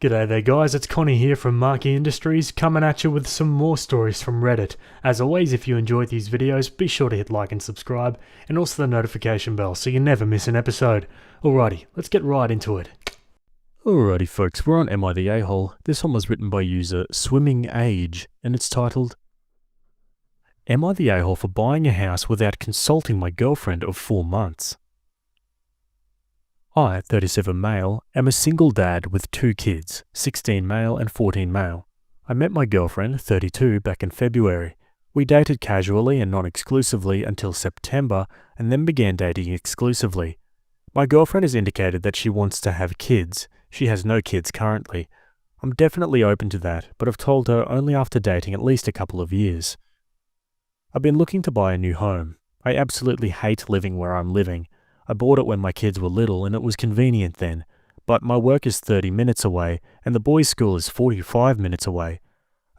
G'day there guys, it's Connie here from Marky Industries, coming at you with some more stories from Reddit. As always, if you enjoyed these videos, be sure to hit like and subscribe, and also the notification bell so you never miss an episode. Alrighty, let's get right into it. Alrighty folks, we're on Am I the A-hole? This one was written by user Swimming Age, and it's titled, Am I the A-hole for buying a house without consulting my girlfriend of 4 months? I, 37 male, am a single dad with 2 kids, 16 male and 14 male. I met my girlfriend, 32, back in February. We dated casually and non-exclusively until September and then began dating exclusively. My girlfriend has indicated that she wants to have kids. She has no kids currently. I'm definitely open to that, but I've told her only after dating at least a couple of years. I've been looking to buy a new home. I absolutely hate living where I'm living. I bought it when my kids were little and it was convenient then, but my work is 30 minutes away and the boys' school is 45 minutes away.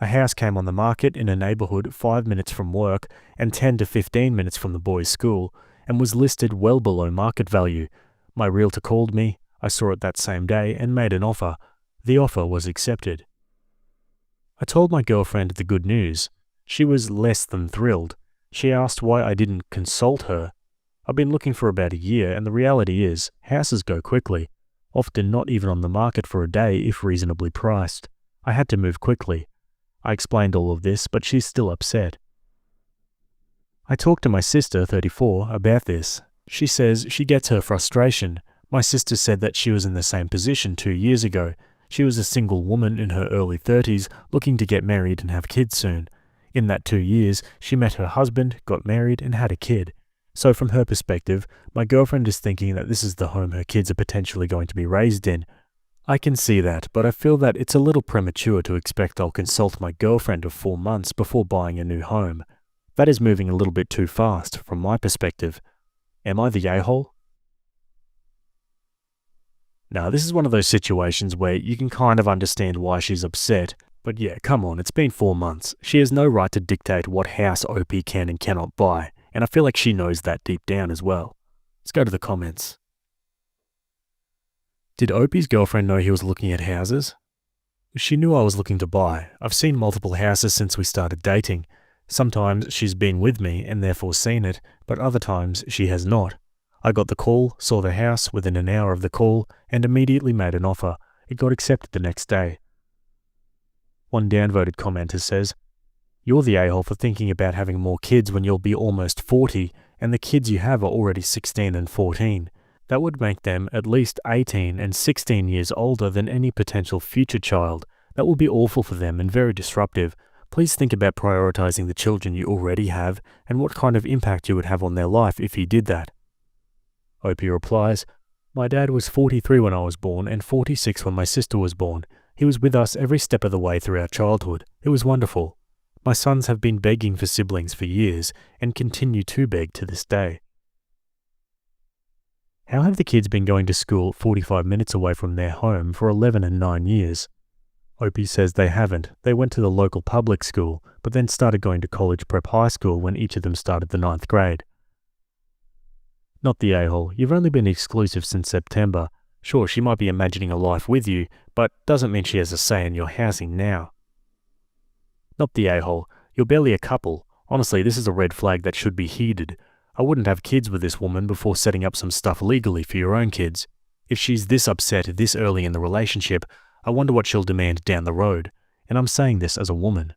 A house came on the market in a neighbourhood 5 minutes from work and 10 to 15 minutes from the boys' school and was listed well below market value. My realtor called me, I saw it that same day and made an offer. The offer was accepted. I told my girlfriend the good news. She was less than thrilled. She asked why I didn't consult her. I've been looking for about a year and the reality is, houses go quickly, often not even on the market for a day if reasonably priced. I had to move quickly. I explained all of this, but she's still upset. I talked to my sister, 34, about this. She says she gets her frustration. My sister said that she was in the same position 2 years ago. She was a single woman in her early 30s looking to get married and have kids soon. In that 2 years, she met her husband, got married and had a kid. So from her perspective, my girlfriend is thinking that this is the home her kids are potentially going to be raised in. I can see that, but I feel that it's a little premature to expect I'll consult my girlfriend of 4 months before buying a new home. That is moving a little bit too fast from my perspective. Am I the a-hole? Now, this is one of those situations where you can kind of understand why she's upset, but yeah, come on, it's been 4 months. She has no right to dictate what house OP can and cannot buy. And I feel like she knows that deep down as well. Let's go to the comments. Did Opie's girlfriend know he was looking at houses? She knew I was looking to buy. I've seen multiple houses since we started dating. Sometimes she's been with me and therefore seen it, but other times she has not. I got the call, saw the house within an hour of the call, and immediately made an offer. It got accepted the next day. One downvoted commenter says, You're the a-hole for thinking about having more kids when you'll be almost 40 and the kids you have are already 16 and 14. That would make them at least 18 and 16 years older than any potential future child. That will be awful for them and very disruptive. Please think about prioritizing the children you already have and what kind of impact you would have on their life if you did that. Opie replies, My dad was 43 when I was born and 46 when my sister was born. He was with us every step of the way through our childhood. It was wonderful. My sons have been begging for siblings for years and continue to beg to this day. How have the kids been going to school 45 minutes away from their home for 11 and 9 years? Opie says they haven't. They went to the local public school, but then started going to college prep high school when each of them started the 9th grade. Not the a-hole. You've only been exclusive since September. Sure, she might be imagining a life with you, but doesn't mean she has a say in your housing now. Not the a-hole. You're barely a couple. Honestly, this is a red flag that should be heeded. I wouldn't have kids with this woman before setting up some stuff legally for your own kids. If she's this upset this early in the relationship, I wonder what she'll demand down the road. And I'm saying this as a woman.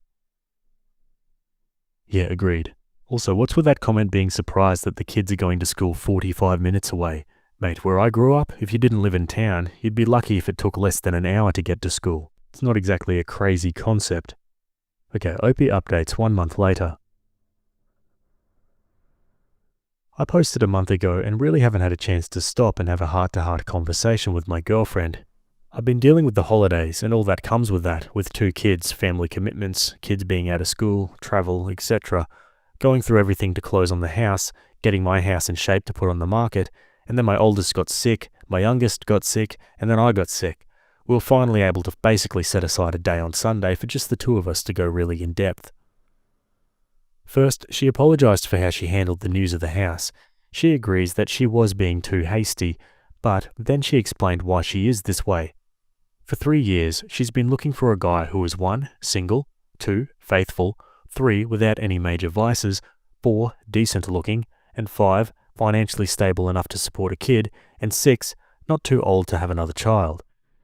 Yeah, agreed. Also, what's with that comment being surprised that the kids are going to school 45 minutes away? Mate, where I grew up, if you didn't live in town, you'd be lucky if it took less than an hour to get to school. It's not exactly a crazy concept. Okay, Opie updates 1 month later. I posted a month ago and really haven't had a chance to stop and have a heart-to-heart conversation with my girlfriend. I've been dealing with the holidays and all that comes with that, with 2 kids, family commitments, kids being out of school, travel, etc. Going through everything to close on the house, getting my house in shape to put on the market, and then my oldest got sick, my youngest got sick, and then I got sick. We were finally able to basically set aside a day on Sunday for just the 2 of us to go really in depth. First, she apologized for how she handled the news of the house. She agrees that she was being too hasty, but then she explained why she is this way. For 3 years, she's been looking for a guy who is 1. Single, 2. Faithful, 3. Without any major vices, 4. Decent looking, and 5. Financially stable enough to support a kid, and 6. Not too old to have another child.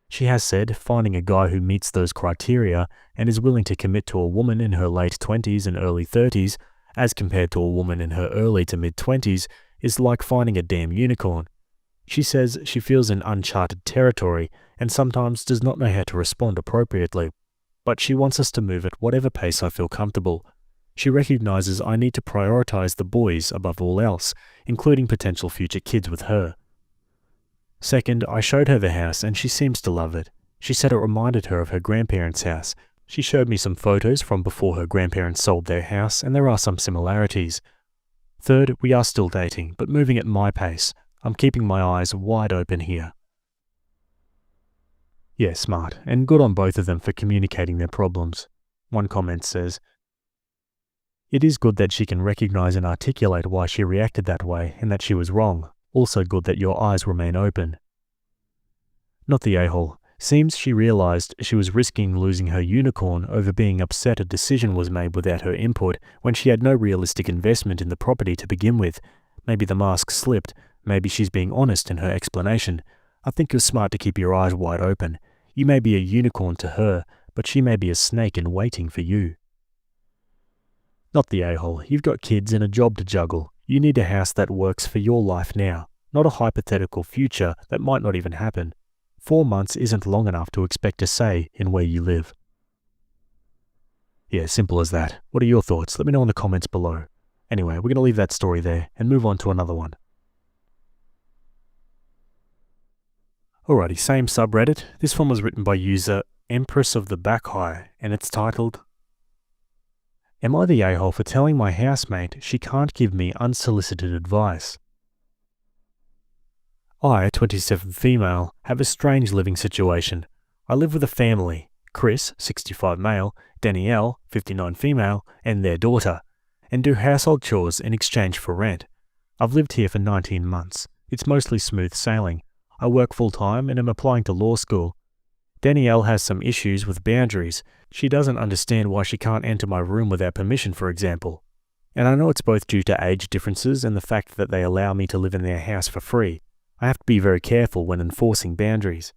She has said finding a guy who meets those criteria and is willing to commit to a woman in her late 20s and early 30s, as compared to a woman in her early to mid 20s, is like finding a damn unicorn. She says she feels in uncharted territory and sometimes does not know how to respond appropriately, but she wants us to move at whatever pace I feel comfortable. She recognizes I need to prioritize the boys above all else, including potential future kids with her. Second, I showed her the house and she seems to love it. She said it reminded her of her grandparents' house. She showed me some photos from before her grandparents sold their house, and there are some similarities. Third, we are still dating, but moving at my pace. I'm keeping my eyes wide open here. Yeah, smart, and good on both of them for communicating their problems. One comment says, "It is good that she can recognize and articulate why she reacted that way and that she was wrong. Also good that your eyes remain open." Not the a-hole. Seems she realized she was risking losing her unicorn over being upset a decision was made without her input when she had no realistic investment in the property to begin with. Maybe the mask slipped. Maybe she's being honest in her explanation. I think you're smart to keep your eyes wide open. You may be a unicorn to her, but she may be a snake in waiting for you. Not the a-hole. You've got kids and a job to juggle. You need a house that works for your life now, not a hypothetical future that might not even happen. 4 months isn't long enough to expect a say in where you live. Yeah, simple as that. What are your thoughts? Let me know in the comments below. Anyway, we're going to leave that story there and move on to another one. Alrighty, same subreddit. This one was written by user Empress of the Backhigh, and it's titled, "Am I the a-hole for telling my housemate she can't give me unsolicited advice? I, 27 female, have a strange living situation. I live with a family, Chris, 65 male, Danielle, 59 female, and their daughter, and do household chores in exchange for rent. I've lived here for 19 months. It's mostly smooth sailing. I work full-time and am applying to law school. Danielle has some issues with boundaries. She doesn't understand why she can't enter my room without permission, for example. And I know it's both due to age differences and the fact that they allow me to live in their house for free. I have to be very careful when enforcing boundaries.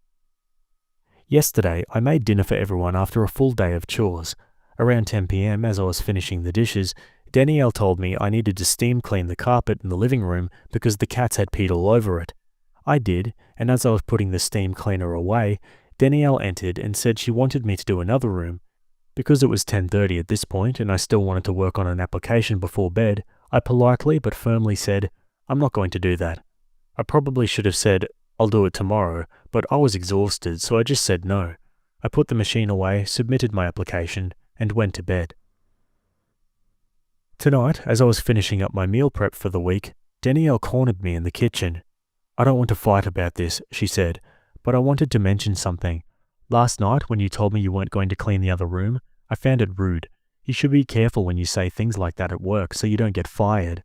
Yesterday, I made dinner for everyone after a full day of chores. Around 10 p.m, as I was finishing the dishes, Danielle told me I needed to steam clean the carpet in the living room because the cats had peed all over it. I did, and as I was putting the steam cleaner away, Danielle entered and said she wanted me to do another room. Because it was 10:30 at this point and I still wanted to work on an application before bed, I politely but firmly said, "I'm not going to do that." I probably should have said, "I'll do it tomorrow," but I was exhausted, so I just said no. I put the machine away, submitted my application, and went to bed. Tonight, as I was finishing up my meal prep for the week, Danielle cornered me in the kitchen. "I don't want to fight about this," she said, "but I wanted to mention something. Last night, when you told me you weren't going to clean the other room, I found it rude. You should be careful when you say things like that at work so you don't get fired."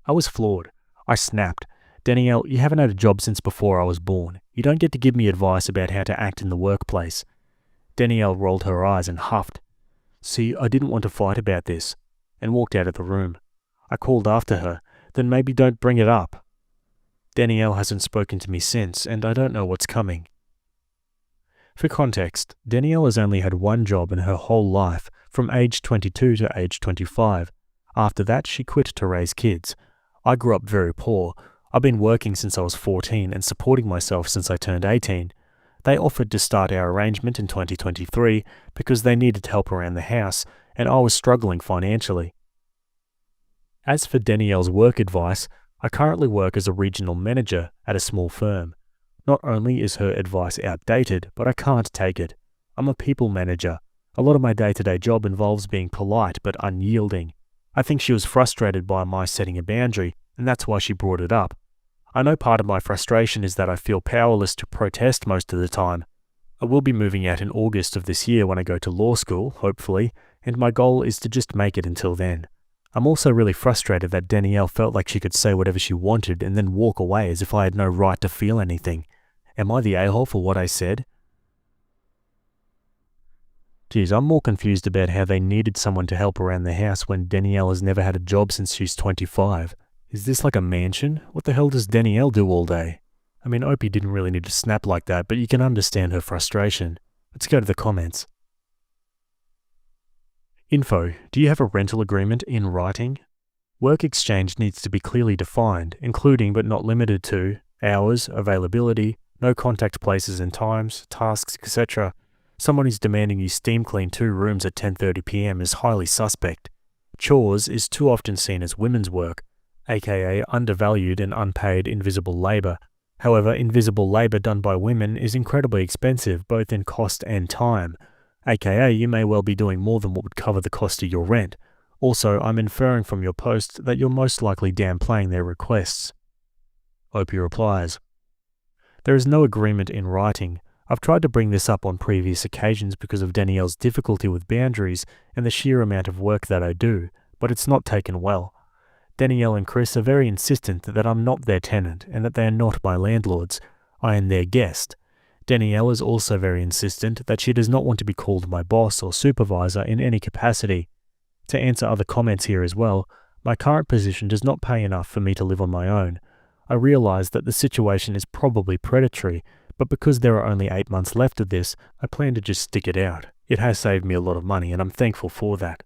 I was floored. I snapped. "Danielle, you haven't had a job since before I was born. You don't get to give me advice about how to act in the workplace." Danielle rolled her eyes and huffed. "See, I didn't want to fight about this," and walked out of the room. I called after her, "Then maybe don't bring it up." Danielle hasn't spoken to me since, and I don't know what's coming. For context, Danielle has only had one job in her whole life, from age 22 to age 25. After that, she quit to raise kids. I grew up very poor. I've been working since I was 14 and supporting myself since I turned 18. They offered to start our arrangement in 2023 because they needed help around the house, and I was struggling financially. As for Danielle's work advice, I currently work as a regional manager at a small firm. Not only is her advice outdated, but I can't take it. I'm a people manager. A lot of my day-to-day job involves being polite but unyielding. I think she was frustrated by my setting a boundary, and that's why she brought it up. I know part of my frustration is that I feel powerless to protest most of the time. I will be moving out in August of this year when I go to law school, hopefully, and my goal is to just make it until then. I'm also really frustrated that Danielle felt like she could say whatever she wanted and then walk away as if I had no right to feel anything. Am I the a-hole for what I said? Geez, I'm more confused about how they needed someone to help around the house when Danielle has never had a job since she's 25. Is this like a mansion? What the hell does Danielle do all day? I mean, Opie didn't really need to snap like that, but you can understand her frustration. Let's go to the comments. Info. Do you have a rental agreement in writing? Work exchange needs to be clearly defined, including but not limited to hours, availability, no contact places and times, tasks, etc. Someone who's demanding you steam clean 2 rooms at 10:30 p.m. is highly suspect. Chores is too often seen as women's work, aka undervalued and unpaid invisible labour. However, invisible labour done by women is incredibly expensive both in cost and time, aka you may well be doing more than what would cover the cost of your rent. Also, I'm inferring from your post that you're most likely downplaying their requests. Opie replies, there is no agreement in writing. I've tried to bring this up on previous occasions because of Danielle's difficulty with boundaries and the sheer amount of work that I do, but it's not taken well. Danielle and Chris are very insistent that I'm not their tenant and that they are not my landlords. I am their guest. Danielle is also very insistent that she does not want to be called my boss or supervisor in any capacity. To answer other comments here as well, my current position does not pay enough for me to live on my own. I realize that the situation is probably predatory, but because there are only 8 months left of this, I plan to just stick it out. It has saved me a lot of money and I'm thankful for that.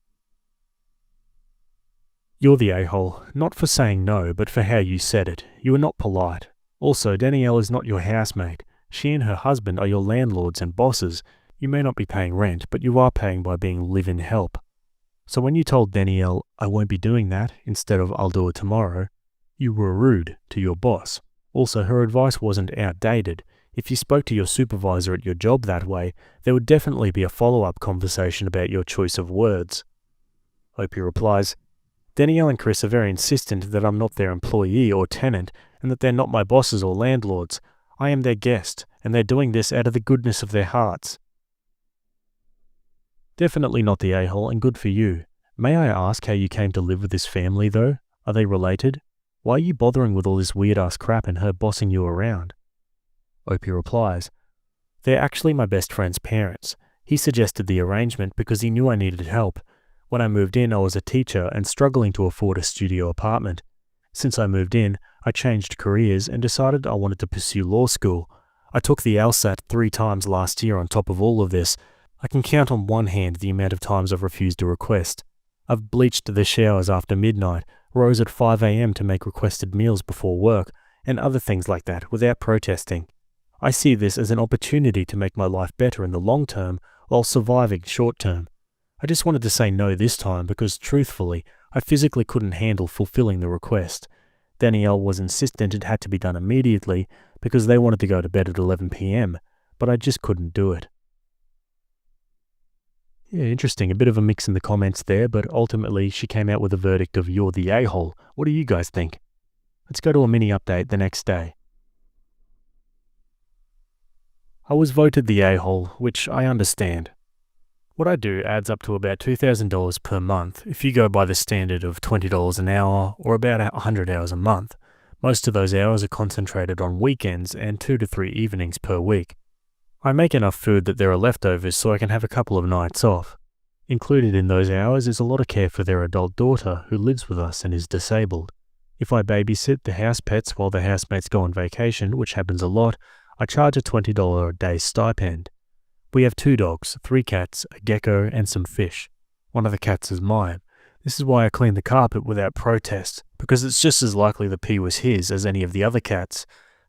You're the a-hole, not for saying no, but for how you said it. You were not polite. Also, Danielle is not your housemate. She and her husband are your landlords and bosses. You may not be paying rent, but you are paying by being live-in help. So when you told Danielle, I won't be doing that, instead of I'll do it tomorrow, you were rude to your boss. Also, her advice wasn't outdated. If you spoke to your supervisor at your job that way, there would definitely be a follow-up conversation about your choice of words. Opie replies, Danielle and Chris are very insistent that I'm not their employee or tenant and that they're not my bosses or landlords. I am their guest, and they're doing this out of the goodness of their hearts. Definitely not the a-hole, and good for you. May I ask how you came to live with this family, though? Are they related? Why are you bothering with all this weird-ass crap and her bossing you around? Opie replies, they're actually my best friend's parents. He suggested the arrangement because he knew I needed help. When I moved in, I was a teacher and struggling to afford a studio apartment. Since I moved in, I changed careers and decided I wanted to pursue law school. I took the LSAT 3 times last year on top of all of this. I can count on one hand the amount of times I've refused a request. I've bleached the showers after midnight, rose at 5 a.m. to make requested meals before work, and other things like that without protesting. I see this as an opportunity to make my life better in the long term while surviving short term. I just wanted to say no this time because, truthfully, I physically couldn't handle fulfilling the request. Danielle was insistent it had to be done immediately because they wanted to go to bed at 11 p.m, but I just couldn't do it. Yeah, interesting. A bit of a mix in the comments there, but ultimately she came out with a verdict of you're the a-hole. What do you guys think? Let's go to a mini update the next day. I was voted the a-hole, which I understand. What I do adds up to about $2,000 per month if you go by the standard of $20 an hour or about 100 hours a month. Most of those hours are concentrated on weekends and 2 to 3 evenings per week. I make enough food that there are leftovers so I can have a couple of nights off. Included in those hours is a lot of care for their adult daughter who lives with us and is disabled. If I babysit the house pets while the housemates go on vacation, which happens a lot, I charge a $20 a day stipend. We have 2 dogs, 3 cats, a gecko, and some fish. One of the cats is mine. This is why I clean the carpet without protest, because it's just as likely the pee was his as any of the other cats.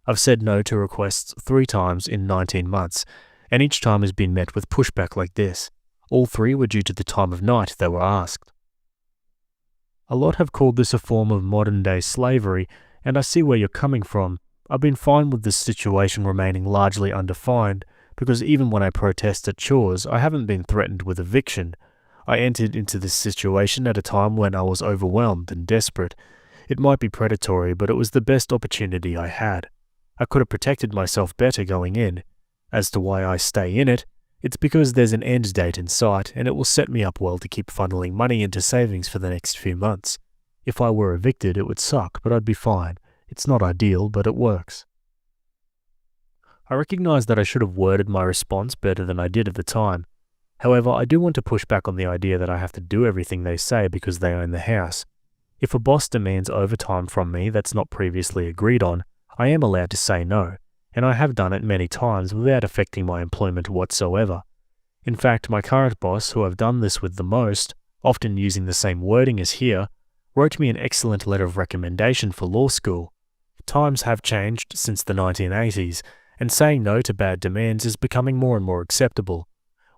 I've said no to requests 3 times in 19 months, and each time has been met with pushback like this. All 3 were due to the time of night they were asked. A lot have called this a form of modern-day slavery, and I see where you're coming from. I've been fine with this situation remaining largely undefined, because even when I protest at chores, I haven't been threatened with eviction. I entered into this situation at a time when I was overwhelmed and desperate. It might be predatory, but it was the best opportunity I had. I could have protected myself better going in. As to why I stay in it, it's because there's an end date in sight, and it will set me up well to keep funneling money into savings for the next few months. If I were evicted, it would suck, but I'd be fine. It's not ideal, but it works. I recognize that I should have worded my response better than I did at the time. However, I do want to push back on the idea that I have to do everything they say because they own the house. If a boss demands overtime from me that's not previously agreed on, I am allowed to say no, and I have done it many times without affecting my employment whatsoever. In fact, my current boss, who I've done this with the most, often using the same wording as here, wrote me an excellent letter of recommendation for law school. Times have changed since the 1980s, and saying no to bad demands is becoming more and more acceptable.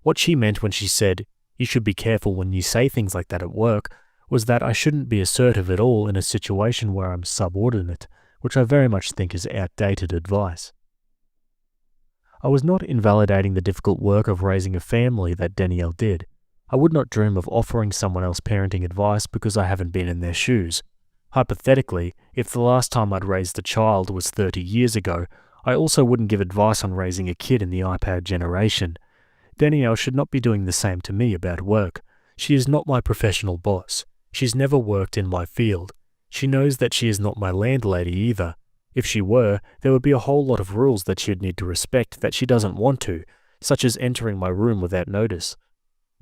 What she meant when she said, "You should be careful when you say things like that at work," was that I shouldn't be assertive at all in a situation where I'm subordinate, which I very much think is outdated advice. I was not invalidating the difficult work of raising a family that Danielle did. I would not dream of offering someone else parenting advice because I haven't been in their shoes. Hypothetically, if the last time I'd raised a child was 30 years ago, I also wouldn't give advice on raising a kid in the iPad generation. Danielle should not be doing the same to me about work. She is not my professional boss. She's never worked in my field. She knows that she is not my landlady either. If she were, there would be a whole lot of rules that she'd need to respect that she doesn't want to, such as entering my room without notice.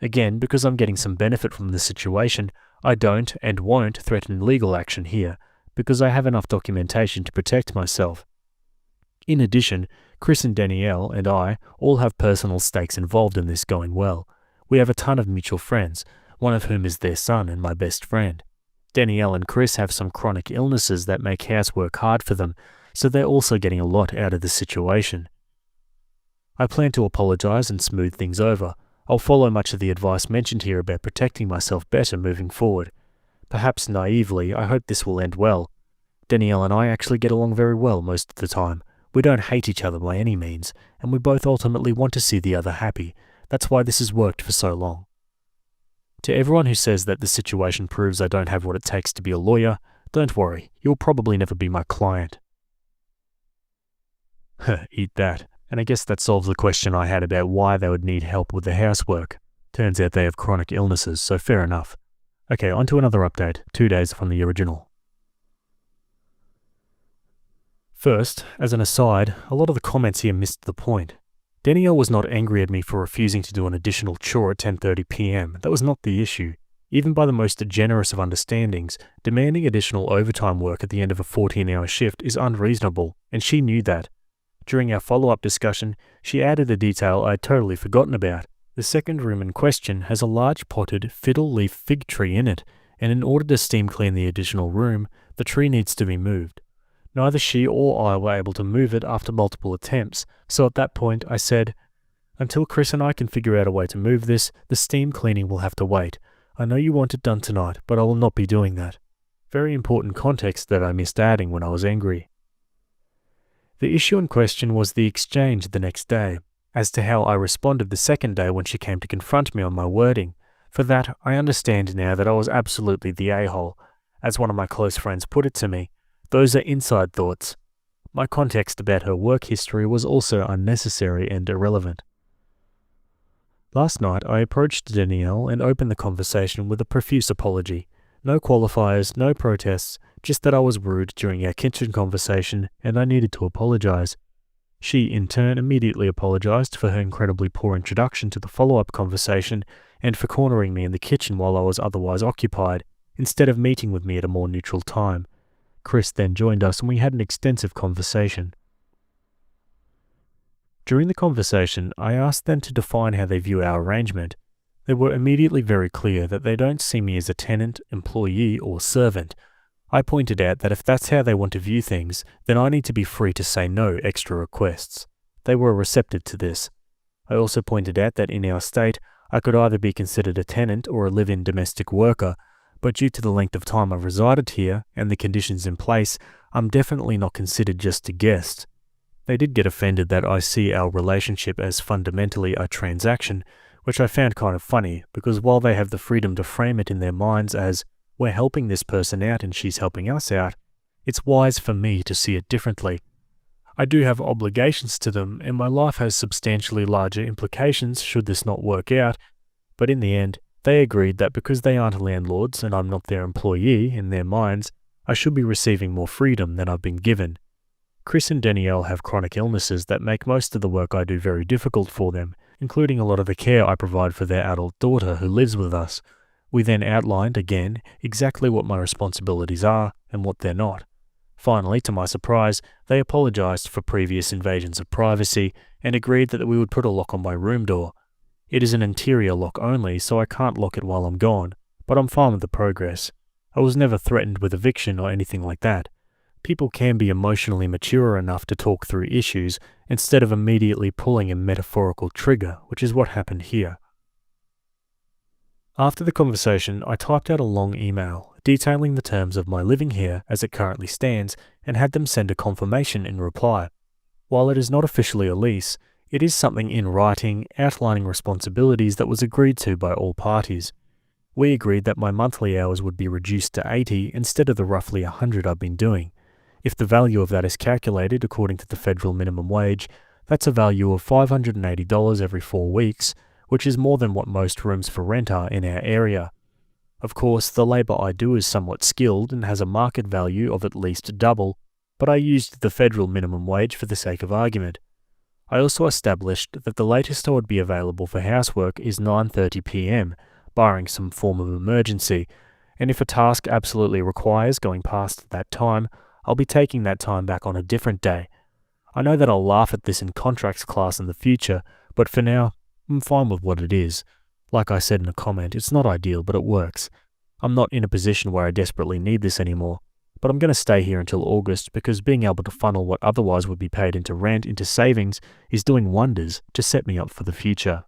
Again, because I'm getting some benefit from the situation, I don't and won't threaten legal action here, because I have enough documentation to protect myself. In addition, Chris and Danielle and I all have personal stakes involved in this going well. We have a ton of mutual friends, one of whom is their son and my best friend. Danielle and Chris have some chronic illnesses that make housework hard for them, so they're also getting a lot out of the situation. I plan to apologize and smooth things over. I'll follow much of the advice mentioned here about protecting myself better moving forward. Perhaps naively, I hope this will end well. Danielle and I actually get along very well most of the time. We don't hate each other by any means, and we both ultimately want to see the other happy. That's why this has worked for so long. To everyone who says that the situation proves I don't have what it takes to be a lawyer, don't worry, you'll probably never be my client. Eat that. And I guess that solves the question I had about why they would need help with the housework. Turns out they have chronic illnesses, so fair enough. Okay, on to another update, 2 days from the original. First, as an aside, a lot of the comments here missed the point. Danielle was not angry at me for refusing to do an additional chore at 10:30 p.m. That was not the issue. Even by the most generous of understandings, demanding additional overtime work at the end of a 14-hour shift is unreasonable, and she knew that. During our follow-up discussion, she added a detail I had totally forgotten about. The second room in question has a large potted fiddle leaf fig tree in it, and in order to steam clean the additional room, the tree needs to be moved. Neither she or I were able to move it after multiple attempts, so at that point I said, "Until Chris and I can figure out a way to move this, the steam cleaning will have to wait. I know you want it done tonight, but I will not be doing that." Very important context that I missed adding when I was angry. The issue in question was the exchange the next day. As to how I responded the second day when she came to confront me on my wording, for that I understand now that I was absolutely the a-hole. As one of my close friends put it to me, those are inside thoughts. My context about her work history was also unnecessary and irrelevant. Last night I approached Danielle and opened the conversation with a profuse apology. No qualifiers, no protests, just that I was rude during our kitchen conversation and I needed to apologize. She, in turn, immediately apologized for her incredibly poor introduction to the follow-up conversation and for cornering me in the kitchen while I was otherwise occupied, instead of meeting with me at a more neutral time. Chris then joined us and we had an extensive conversation. During the conversation, I asked them to define how they view our arrangement. They were immediately very clear that they don't see me as a tenant, employee, or servant. I pointed out that if that's how they want to view things, then I need to be free to say no extra requests. They were receptive to this. I also pointed out that in our state, I could either be considered a tenant or a live-in domestic worker, but due to the length of time I've resided here and the conditions in place, I'm definitely not considered just a guest. They did get offended that I see our relationship as fundamentally a transaction, which I found kind of funny, because while they have the freedom to frame it in their minds as, "We're helping this person out and she's helping us out," it's wise for me to see it differently. I do have obligations to them, and my life has substantially larger implications should this not work out, but in the end, they agreed that because they aren't landlords and I'm not their employee in their minds, I should be receiving more freedom than I've been given. Chris and Danielle have chronic illnesses that make most of the work I do very difficult for them, including a lot of the care I provide for their adult daughter who lives with us. We then outlined, again, exactly what my responsibilities are and what they're not. Finally, to my surprise, they apologized for previous invasions of privacy and agreed that we would put a lock on my room door. It is an interior lock only, so I can't lock it while I'm gone, but I'm fine with the progress. I was never threatened with eviction or anything like that. People can be emotionally mature enough to talk through issues instead of immediately pulling a metaphorical trigger, which is what happened here. After the conversation, I typed out a long email detailing the terms of my living here as it currently stands and had them send a confirmation in reply. While it is not officially a lease, it is something in writing outlining responsibilities that was agreed to by all parties. We agreed that my monthly hours would be reduced to 80 instead of the roughly 100 I've been doing. If the value of that is calculated according to the federal minimum wage, that's a value of $580 every 4 weeks, which is more than what most rooms for rent are in our area. Of course, the labour I do is somewhat skilled and has a market value of at least double, but I used the federal minimum wage for the sake of argument. I also established that the latest I would be available for housework is 9:30 p.m, barring some form of emergency, and if a task absolutely requires going past that time, I'll be taking that time back on a different day. I know that I'll laugh at this in contracts class in the future, but for now, I'm fine with what it is. Like I said in a comment, it's not ideal, but it works. I'm not in a position where I desperately need this anymore, but I'm going to stay here until August because being able to funnel what otherwise would be paid into rent into savings is doing wonders to set me up for the future.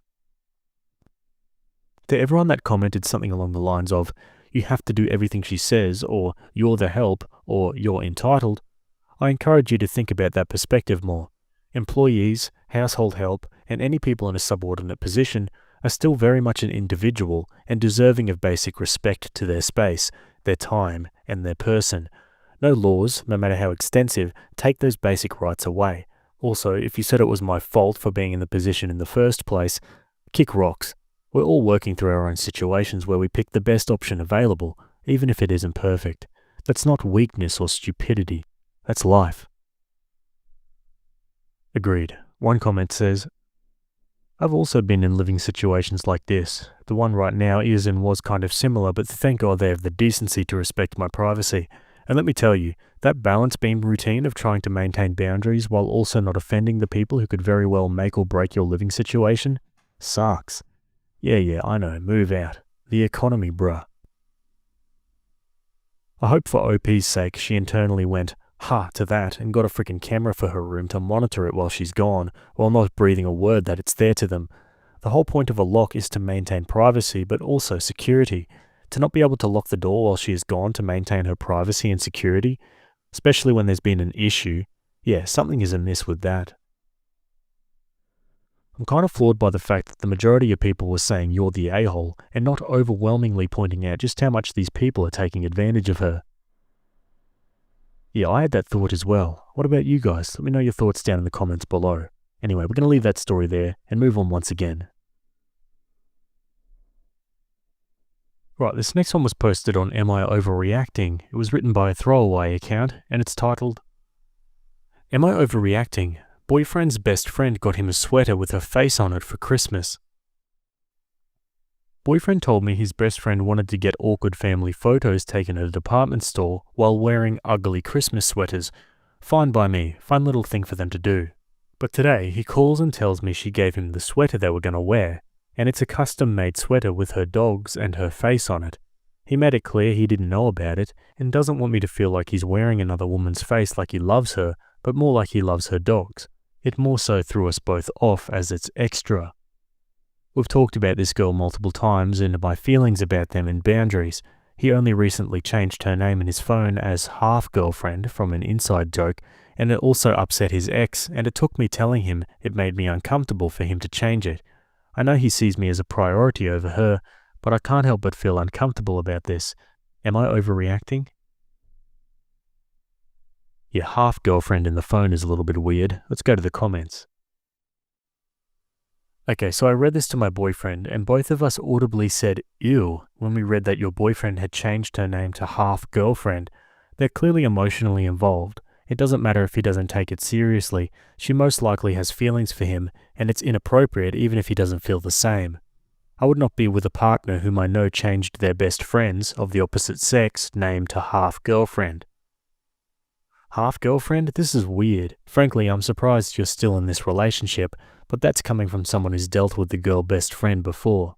To everyone that commented something along the lines of, "You have to do everything she says," or "You're the help," or "You're entitled," I encourage you to think about that perspective more. Employees, household help, and any people in a subordinate position are still very much an individual and deserving of basic respect to their space, their time, and their person. No laws, no matter how extensive, take those basic rights away. Also, if you said it was my fault for being in the position in the first place, kick rocks. We're all working through our own situations where we pick the best option available, even if it isn't perfect. That's not weakness or stupidity. That's life. Agreed. One comment says, I've also been in living situations like this. The one right now is and was kind of similar, but thank God they have the decency to respect my privacy. And let me tell you, that balance beam routine of trying to maintain boundaries while also not offending the people who could very well make or break your living situation sucks. Yeah, I know, move out. The economy, bruh. I hope for OP's sake she internally went, ha, to that and got a freaking camera for her room to monitor it while she's gone, while not breathing a word that it's there to them. The whole point of a lock is to maintain privacy, but also security. To not be able to lock the door while she is gone to maintain her privacy and security, especially when there's been an issue, yeah, something is amiss with that. I'm kind of floored by the fact that the majority of people were saying you're the a-hole and not overwhelmingly pointing out just how much these people are taking advantage of her. Yeah, I had that thought as well. What about you guys? Let me know your thoughts down in the comments below. Anyway, we're going to leave that story there and move on once again. Right, this next one was posted on Am I Overreacting? It was written by a throwaway account and it's titled, Am I Overreacting? Boyfriend's best friend got him a sweater with her face on it for Christmas. Boyfriend told me his best friend wanted to get awkward family photos taken at a department store while wearing ugly Christmas sweaters. Fine by me, fun little thing for them to do. But today he calls and tells me she gave him the sweater they were going to wear, and it's a custom-made sweater with her dogs and her face on it. He made it clear he didn't know about it and doesn't want me to feel like he's wearing another woman's face like he loves her, but more like he loves her dogs. It more so threw us both off as it's extra. We've talked about this girl multiple times and my feelings about them and boundaries. He only recently changed her name in his phone as half-girlfriend from an inside joke, and it also upset his ex, and it took me telling him it made me uncomfortable for him to change it. I know he sees me as a priority over her, but I can't help but feel uncomfortable about this. Am I overreacting? Your half-girlfriend in the phone is a little bit weird. Let's go to the comments. Okay, so I read this to my boyfriend, and both of us audibly said, ew, when we read that your boyfriend had changed her name to half-girlfriend. They're clearly emotionally involved. It doesn't matter if he doesn't take it seriously, she most likely has feelings for him, and it's inappropriate even if he doesn't feel the same. I would not be with a partner whom I know changed their best friends of the opposite sex name to half-girlfriend. Half-girlfriend? This is weird. Frankly, I'm surprised you're still in this relationship, but that's coming from someone who's dealt with the girl best friend before.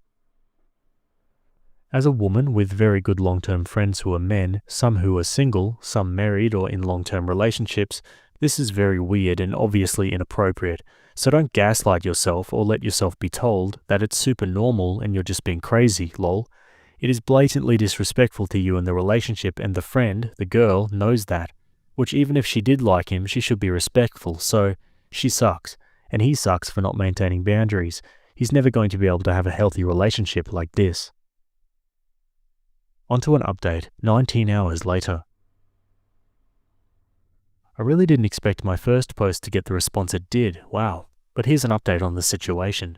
As a woman with very good long-term friends who are men, some who are single, some married or in long-term relationships, this is very weird and obviously inappropriate, so don't gaslight yourself or let yourself be told that it's super normal and you're just being crazy, lol. It is blatantly disrespectful to you and the relationship, and the friend, the girl, knows that, which even if she did like him, she should be respectful, so she sucks, and he sucks for not maintaining boundaries. He's never going to be able to have a healthy relationship like this. Onto an update, 19 hours later. I really didn't expect my first post to get the response it did, wow, but here's an update on the situation.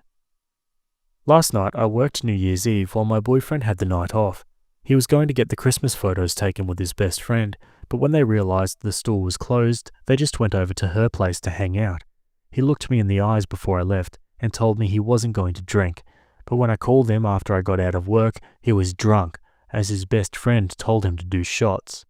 Last night I worked New Year's Eve while my boyfriend had the night off. He was going to get the Christmas photos taken with his best friend, but when they realized the store was closed, they just went over to her place to hang out. He looked me in the eyes before I left and told me he wasn't going to drink, but when I called him after I got out of work, he was drunk, as his best friend told him to do shots.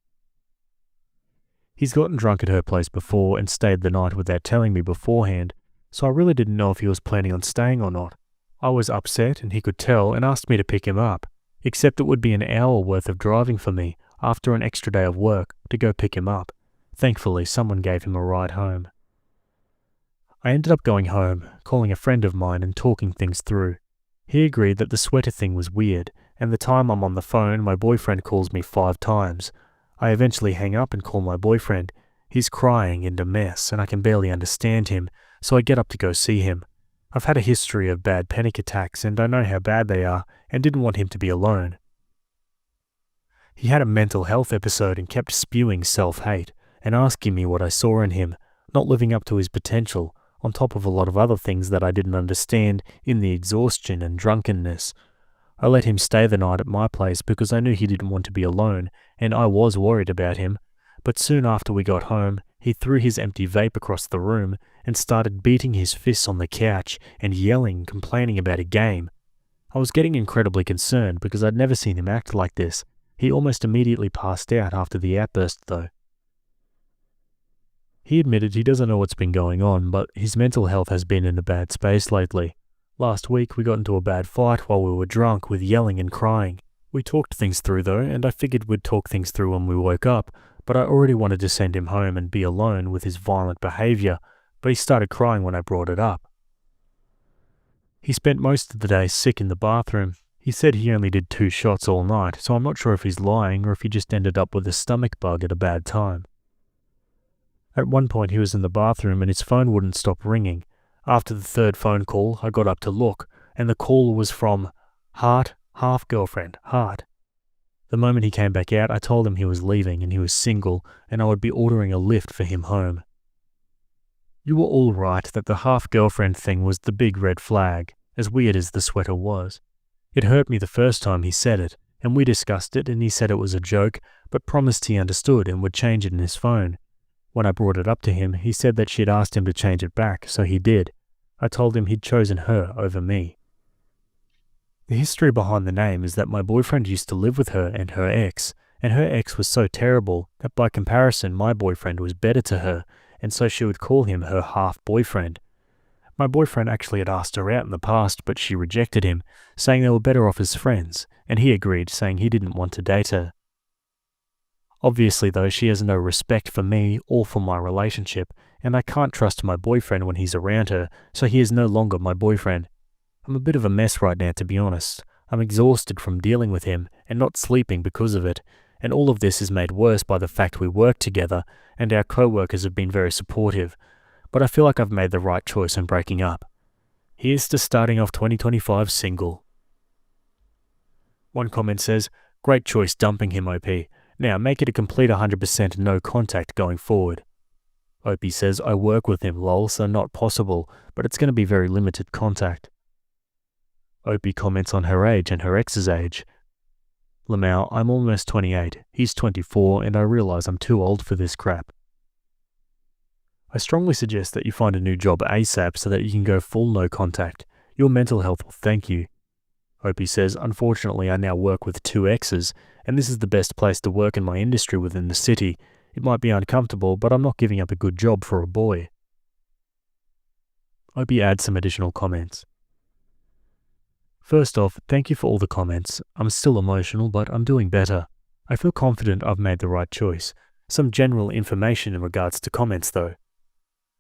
He's gotten drunk at her place before and stayed the night without telling me beforehand, so I really didn't know if he was planning on staying or not. I was upset and he could tell and asked me to pick him up, except it would be an hour worth of driving for me after an extra day of work to go pick him up. Thankfully, someone gave him a ride home. I ended up going home, calling a friend of mine and talking things through. He agreed that the sweater thing was weird, and the time I'm on the phone, my boyfriend calls me 5 times. I eventually hang up and call my boyfriend. He's crying and a mess, and I can barely understand him, so I get up to go see him. I've had a history of bad panic attacks, and I know how bad they are, and didn't want him to be alone. He had a mental health episode and kept spewing self-hate, and asking me what I saw in him, not living up to his potential, on top of a lot of other things that I didn't understand in the exhaustion and drunkenness. I let him stay the night at my place because I knew he didn't want to be alone, and I was worried about him, but soon after we got home, he threw his empty vape across the room and started beating his fists on the couch and yelling, complaining about a game. I was getting incredibly concerned because I'd never seen him act like this. He almost immediately passed out after the outburst though. He admitted he doesn't know what's been going on, but his mental health has been in a bad space lately. Last week we got into a bad fight while we were drunk with yelling and crying. We talked things through though, and I figured we'd talk things through when we woke up, but I already wanted to send him home and be alone with his violent behavior, but he started crying when I brought it up. He spent most of the day sick in the bathroom. He said he only did 2 shots all night, so I'm not sure if he's lying or if he just ended up with a stomach bug at a bad time. At one point he was in the bathroom and his phone wouldn't stop ringing. After the 3rd phone call, I got up to look, and the call was from Heart, half-girlfriend, Heart. The moment he came back out, I told him he was leaving and he was single, and I would be ordering a lift for him home. You were all right that the half-girlfriend thing was the big red flag, as weird as the sweater was. It hurt me the first time he said it, and we discussed it and he said it was a joke, but promised he understood and would change it in his phone. When I brought it up to him, he said that she'd asked him to change it back, so he did. I told him he'd chosen her over me. The history behind the name is that my boyfriend used to live with her and her ex was so terrible that by comparison my boyfriend was better to her, and so she would call him her half-boyfriend. My boyfriend actually had asked her out in the past, but she rejected him, saying they were better off as friends, and he agreed, saying he didn't want to date her. Obviously though, she has no respect for me or for my relationship, and I can't trust my boyfriend when he's around her, so he is no longer my boyfriend. I'm a bit of a mess right now, to be honest. I'm exhausted from dealing with him and not sleeping because of it, and all of this is made worse by the fact we work together and our co-workers have been very supportive, but I feel like I've made the right choice in breaking up. Here's to starting off 2025 single. One comment says, "Great choice dumping him, OP. Now make it a complete 100% no contact going forward." OP says, "I work with him, lol, so not possible, but it's going to be very limited contact." OP comments on her age and her ex's age. Lamau, "I'm almost 28, he's 24, and I realize I'm too old for this crap." I strongly suggest that you find a new job ASAP so that you can go full no contact. Your mental health will thank you. Opie says, unfortunately I now work with two exes, and this is the best place to work in my industry within the city. It might be uncomfortable, but I'm not giving up a good job for a boy. Opie adds some additional comments. First off, thank you for all the comments. I'm still emotional, but I'm doing better. I feel confident I've made the right choice. Some general information in regards to comments though.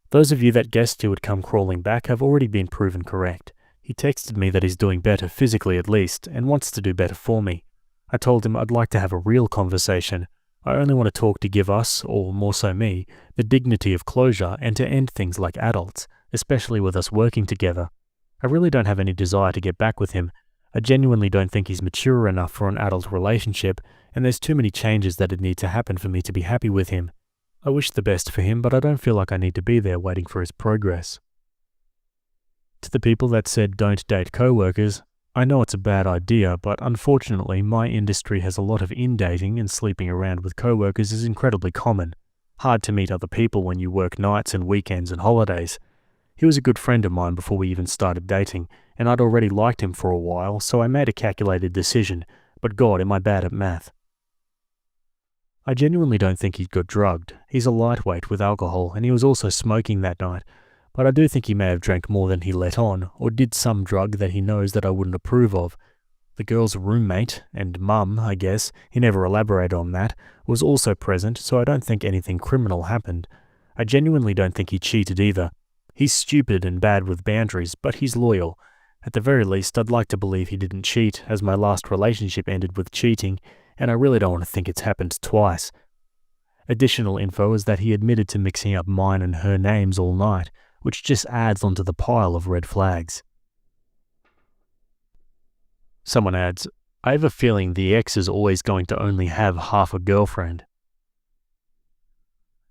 Those of you that guessed he would come crawling back have already been proven correct. He texted me that he's doing better physically at least, and wants to do better for me. I told him I'd like to have a real conversation. I only want to talk to give us, or more so me, the dignity of closure and to end things like adults, especially with us working together. I really don't have any desire to get back with him. I genuinely don't think he's mature enough for an adult relationship, and there's too many changes that'd need to happen for me to be happy with him. I wish the best for him, but I don't feel like I need to be there waiting for his progress. To the people that said don't date co-workers, I know it's a bad idea, but unfortunately my industry has a lot of in-dating, and sleeping around with co-workers is incredibly common. Hard to meet other people when you work nights and weekends and holidays. He was a good friend of mine before we even started dating, and I'd already liked him for a while, so I made a calculated decision, but God, am I bad at math. I genuinely don't think he got drugged. He's a lightweight with alcohol, and he was also smoking that night, but I do think he may have drank more than he let on, or did some drug that he knows that I wouldn't approve of. The girl's roommate, and mum, I guess, he never elaborated on that, was also present, so I don't think anything criminal happened. I genuinely don't think he cheated either. He's stupid and bad with boundaries, but he's loyal. At the very least, I'd like to believe he didn't cheat, as my last relationship ended with cheating, and I really don't want to think it's happened twice. Additional info is that he admitted to mixing up mine and her names all night, which just adds onto the pile of red flags. Someone adds, I have a feeling the ex is always going to only have half a girlfriend.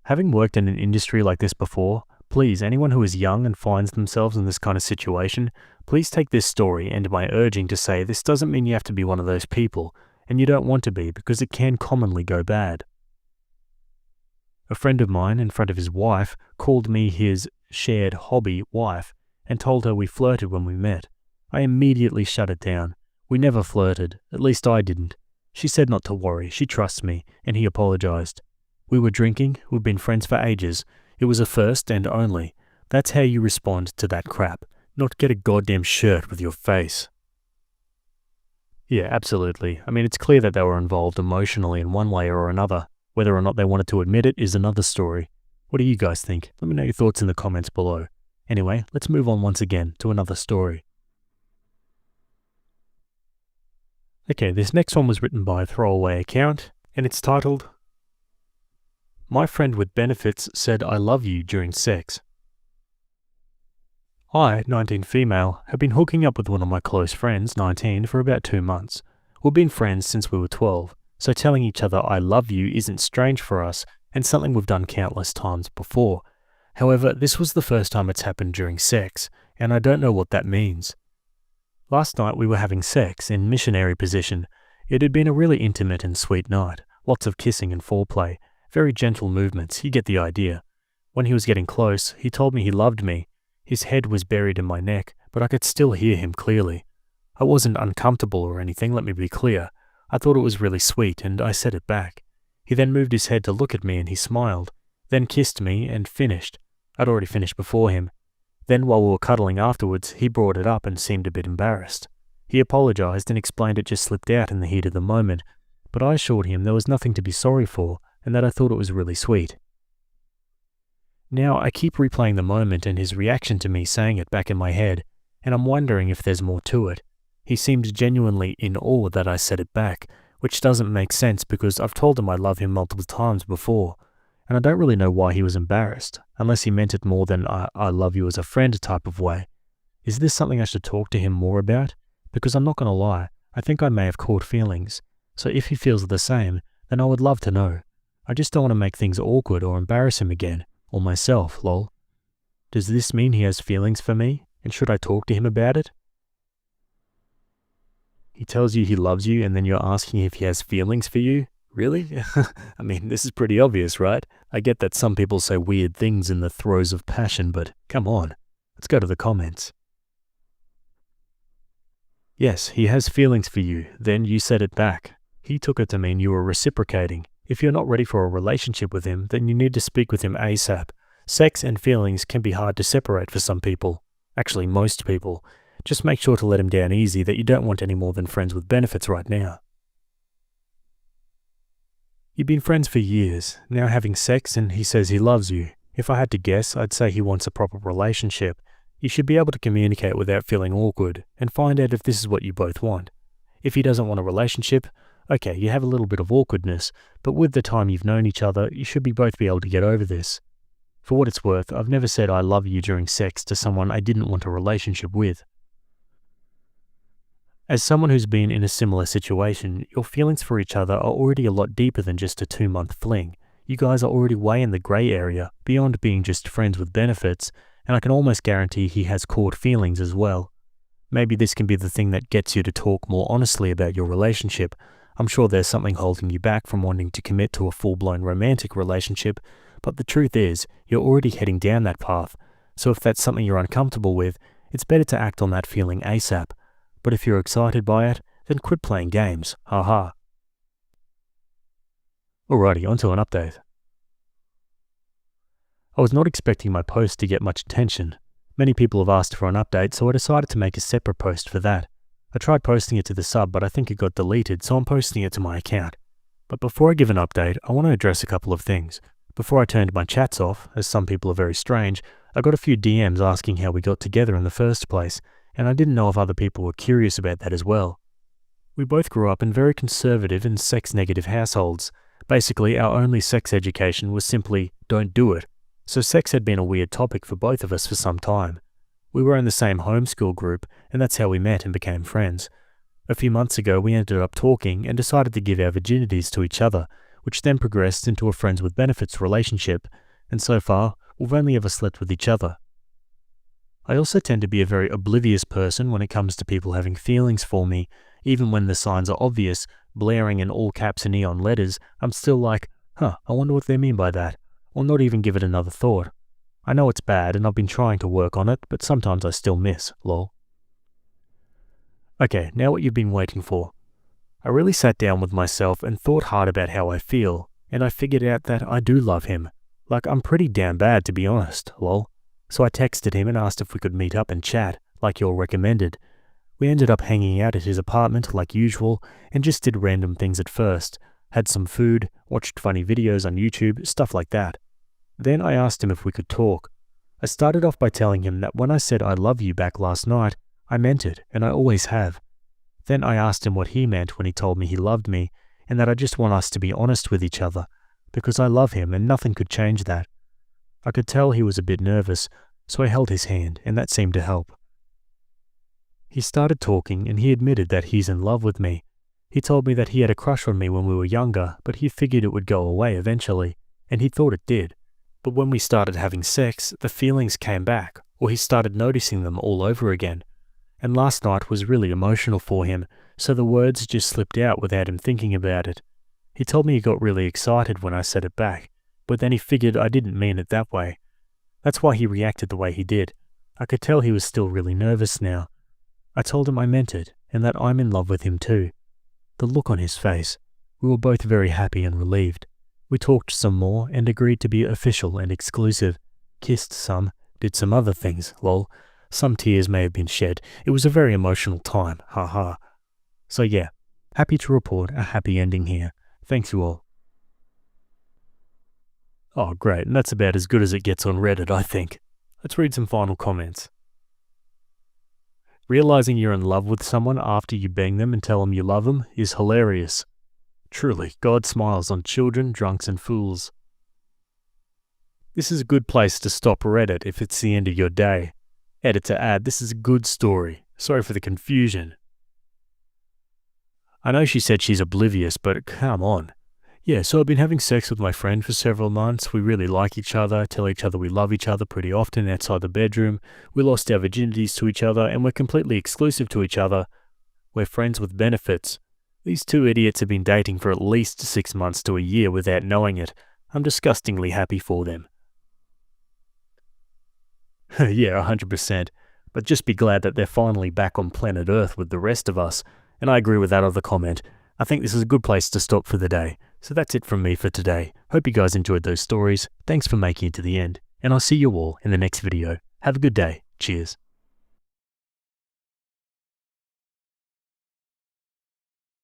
Having worked in an industry like this before, please, anyone who is young and finds themselves in this kind of situation, please take this story and my urging to say this doesn't mean you have to be one of those people, and you don't want to be because it can commonly go bad. A friend of mine, in front of his wife, called me his shared hobby wife and told her we flirted when we met. I immediately shut it down. We never flirted, at least I didn't. She said not to worry, she trusts me, and he apologized. We were drinking, we'd been friends for ages. It was a first and only. That's how you respond to that crap, not get a goddamn shirt with your face. Yeah, absolutely. I mean, it's clear that they were involved emotionally in one way or another. Whether or not they wanted to admit it is another story. What do you guys think? Let me know your thoughts in the comments below. Anyway, let's move on once again to another story. Okay, this next one was written by a throwaway account, and it's titled, My friend with benefits said I love you during sex. I, 19 female, have been hooking up with one of my close friends, 19, for about 2 months. We've been friends since we were 12, so telling each other I love you isn't strange for us and something we've done countless times before. However, this was the first time it's happened during sex, and I don't know what that means. Last night we were having sex in missionary position. It had been a really intimate and sweet night, lots of kissing and foreplay, very gentle movements, you get the idea. When he was getting close, he told me he loved me. His head was buried in my neck, but I could still hear him clearly. I wasn't uncomfortable or anything, let me be clear. I thought it was really sweet, and I said it back. He then moved his head to look at me and he smiled, then kissed me and finished. I'd already finished before him. Then while we were cuddling afterwards, he brought it up and seemed a bit embarrassed. He apologized and explained it just slipped out in the heat of the moment, but I assured him there was nothing to be sorry for and that I thought it was really sweet. Now I keep replaying the moment and his reaction to me saying it back in my head, and I'm wondering if there's more to it. He seemed genuinely in awe that I said it back, which doesn't make sense because I've told him I love him multiple times before, and I don't really know why he was embarrassed, unless he meant it more than I love you as a friend type of way. Is this something I should talk to him more about? Because I'm not going to lie, I think I may have caught feelings, so if he feels the same, then I would love to know. I just don't want to make things awkward or embarrass him again, or myself, lol. Does this mean he has feelings for me, and should I talk to him about it? He tells you he loves you and then you're asking if he has feelings for you? Really? I mean, this is pretty obvious, right? I get that some people say weird things in the throes of passion, but come on. Let's go to the comments. Yes, he has feelings for you, then you said it back. He took it to mean you were reciprocating. If you're not ready for a relationship with him, then you need to speak with him ASAP. Sex and feelings can be hard to separate for some people. Actually, most people. Just make sure to let him down easy that you don't want any more than friends with benefits right now. You've been friends for years, now having sex and he says he loves you. If I had to guess, I'd say he wants a proper relationship. You should be able to communicate without feeling awkward and find out if this is what you both want. If he doesn't want a relationship, okay, you have a little bit of awkwardness, but with the time you've known each other, you should both be able to get over this. For what it's worth, I've never said I love you during sex to someone I didn't want a relationship with. As someone who's been in a similar situation, your feelings for each other are already a lot deeper than just a 2-month fling. You guys are already way in the grey area, beyond being just friends with benefits, and I can almost guarantee he has court feelings as well. Maybe this can be the thing that gets you to talk more honestly about your relationship. I'm sure there's something holding you back from wanting to commit to a full-blown romantic relationship, but the truth is, you're already heading down that path, so if that's something you're uncomfortable with, it's better to act on that feeling ASAP. But if you're excited by it, then quit playing games, haha. Alrighty, onto an update. I was not expecting my post to get much attention. Many people have asked for an update, so I decided to make a separate post for that. I tried posting it to the sub, but I think it got deleted, so I'm posting it to my account. But before I give an update, I want to address a couple of things. Before I turned my chats off, as some people are very strange, I got a few DMs asking how we got together in the first place, and I didn't know if other people were curious about that as well. We both grew up in very conservative and sex-negative households. Basically, our only sex education was simply, don't do it. So sex had been a weird topic for both of us for some time. We were in the same homeschool group, and that's how we met and became friends. A few months ago, we ended up talking and decided to give our virginities to each other, which then progressed into a friends with benefits relationship, and so far, we've only ever slept with each other. I also tend to be a very oblivious person when it comes to people having feelings for me. Even when the signs are obvious, blaring in all caps and neon letters, I'm still like, I wonder what they mean by that, or not even give it another thought. I know it's bad and I've been trying to work on it, but sometimes I still miss, lol. Okay, now what you've been waiting for. I really sat down with myself and thought hard about how I feel, and I figured out that I do love him. Like, I'm pretty damn bad to be honest, lol. So I texted him and asked if we could meet up and chat, like you all recommended. We ended up hanging out at his apartment like usual and just did random things at first. Had some food, watched funny videos on YouTube, stuff like that. Then I asked him if we could talk. I started off by telling him that when I said I love you back last night, I meant it, and I always have. Then I asked him what he meant when he told me he loved me, and that I just want us to be honest with each other, because I love him and nothing could change that. I could tell he was a bit nervous, so I held his hand, and that seemed to help. He started talking, and he admitted that he's in love with me. He told me that he had a crush on me when we were younger, but he figured it would go away eventually, and he thought it did. But when we started having sex, the feelings came back, or he started noticing them all over again. And last night was really emotional for him, so the words just slipped out without him thinking about it. He told me he got really excited when I said it back, but then he figured I didn't mean it that way. That's why he reacted the way he did. I could tell he was still really nervous now. I told him I meant it, and that I'm in love with him too. The look on his face. We were both very happy and relieved. We talked some more and agreed to be official and exclusive. Kissed some, did some other things, lol. Some tears may have been shed. It was a very emotional time, haha. So yeah, happy to report a happy ending here. Thanks you all. Oh great, and that's about as good as it gets on Reddit, I think. Let's read some final comments. Realizing you're in love with someone after you bang them and tell them you love them is hilarious. Truly, God smiles on children, drunks and fools. This is a good place to stop Reddit if it's the end of your day. Editor add, this is a good story. Sorry for the confusion. I know she said she's oblivious, but come on. Yeah, so I've been having sex with my friend for several months. We really like each other, tell each other we love each other pretty often outside the bedroom. We lost our virginities to each other and we're completely exclusive to each other. We're friends with benefits. These two idiots have been dating for at least 6 months to a year without knowing it. I'm disgustingly happy for them. Yeah, 100%. But just be glad that they're finally back on planet Earth with the rest of us. And I agree with that other comment. I think this is a good place to stop for the day. So that's it from me for today. Hope you guys enjoyed those stories. Thanks for making it to the end. And I'll see you all in the next video. Have a good day. Cheers.